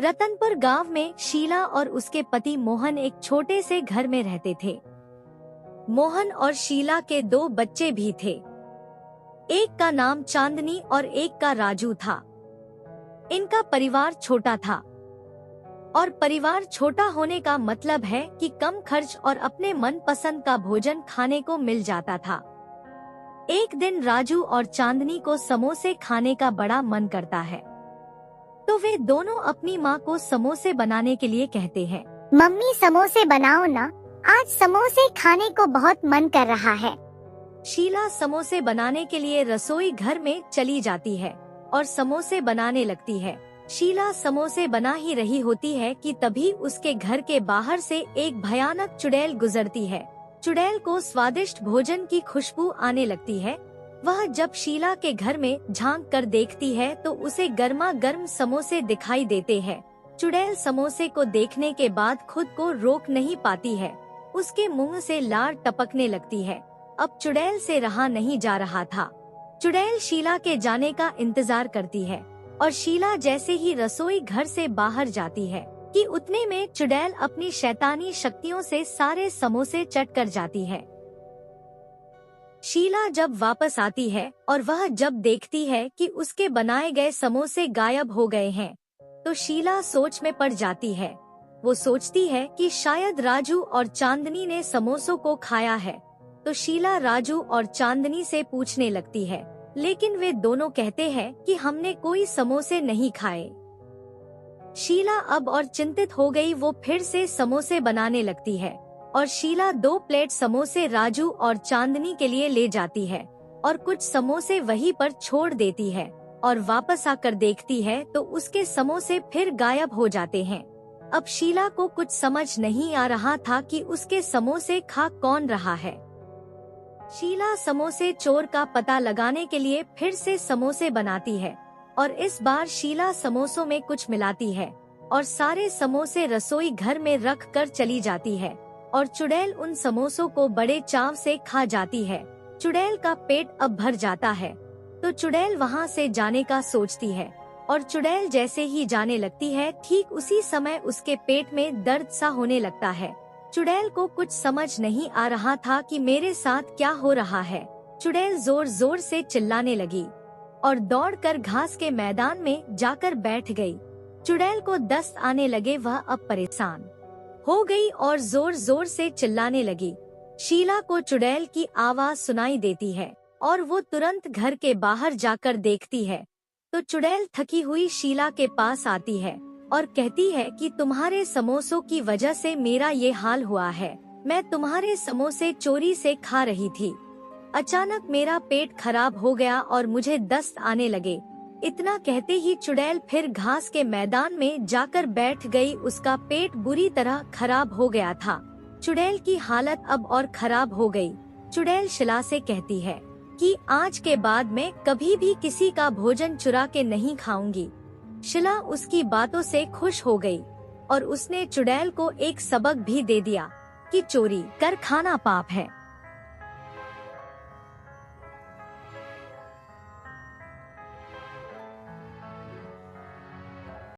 रतनपुर गांव में शीला और उसके पति मोहन एक छोटे से घर में रहते थे। मोहन और शीला के 2 बच्चे भी थे। एक का नाम चांदनी और एक का राजू था। इनका परिवार छोटा था और परिवार छोटा होने का मतलब है कि कम खर्च और अपने मनपसंद का भोजन खाने को मिल जाता था। एक दिन राजू और चांदनी को समोसे खाने का बड़ा मन करता है, तो वे दोनों अपनी माँ को समोसे बनाने के लिए कहते हैं। मम्मी समोसे बनाओ ना, आज समोसे खाने को बहुत मन कर रहा है। शीला समोसे बनाने के लिए रसोई घर में चली जाती है और समोसे बनाने लगती है। शीला समोसे बना ही रही होती है कि तभी उसके घर के बाहर से एक भयानक चुड़ैल गुजरती है। चुड़ैल को स्वादिष्ट भोजन की खुशबू आने लगती है। वह जब शीला के घर में झांक कर देखती है तो उसे गर्मा गर्म समोसे दिखाई देते हैं। चुड़ैल समोसे को देखने के बाद खुद को रोक नहीं पाती है। उसके मुंह से लार टपकने लगती है। अब चुड़ैल से रहा नहीं जा रहा था। चुड़ैल शीला के जाने का इंतजार करती है और शीला जैसे ही रसोई घर से बाहर जाती है कि उतने में चुड़ैल अपनी शैतानी शक्तियों से सारे समोसे चट कर जाती है। शीला जब वापस आती है और वह जब देखती है कि उसके बनाए गए समोसे गायब हो गए हैं, तो शीला सोच में पड़ जाती है। वो सोचती है कि शायद राजू और चांदनी ने समोसों को खाया है। तो शीला राजू और चांदनी से पूछने लगती है, लेकिन वे दोनों कहते हैं कि हमने कोई समोसे नहीं खाए। शीला अब और चिंतित हो गई। वो फिर से समोसे बनाने लगती है और शीला 2 प्लेट समोसे राजू और चांदनी के लिए ले जाती है और कुछ समोसे वहीं पर छोड़ देती है और वापस आकर देखती है तो उसके समोसे फिर गायब हो जाते हैं। अब शीला को कुछ समझ नहीं आ रहा था कि उसके समोसे खा कौन रहा है। शीला समोसे चोर का पता लगाने के लिए फिर से समोसे बनाती है और इस बार शीला समोसों में कुछ मिलाती है और सारे समोसे रसोई घर में रख कर चली जाती है और चुड़ैल उन समोसों को बड़े चाव से खा जाती है। चुड़ैल का पेट अब भर जाता है तो चुड़ैल वहाँ से जाने का सोचती है और चुड़ैल जैसे ही जाने लगती है ठीक उसी समय उसके पेट में दर्द सा होने लगता है। चुड़ैल को कुछ समझ नहीं आ रहा था कि मेरे साथ क्या हो रहा है। चुड़ैल जोर जोर से चिल्लाने लगी और दौड़कर घास के मैदान में जाकर बैठ गई। चुड़ैल को दस्त आने लगे। वह अब परेशान हो गई और जोर जोर से चिल्लाने लगी। शीला को चुड़ैल की आवाज सुनाई देती है और वो तुरंत घर के बाहर जाकर देखती है तो चुड़ैल थकी हुई शीला के पास आती है और कहती है कि तुम्हारे समोसों की वजह से मेरा ये हाल हुआ है। मैं तुम्हारे समोसे चोरी से खा रही थी। अचानक मेरा पेट खराब हो गया और मुझे दस्त आने लगे। इतना कहते ही चुड़ैल फिर घास के मैदान में जाकर बैठ गई। उसका पेट बुरी तरह खराब हो गया था। चुड़ैल की हालत अब और खराब हो गई। चुड़ैल शीला से कहती है कि आज के बाद मैं कभी भी किसी का भोजन चुरा के नहीं खाऊंगी। शीला उसकी बातों से खुश हो गई और उसने चुड़ैल को एक सबक भी दे दिया कि चोरी कर खाना पाप है।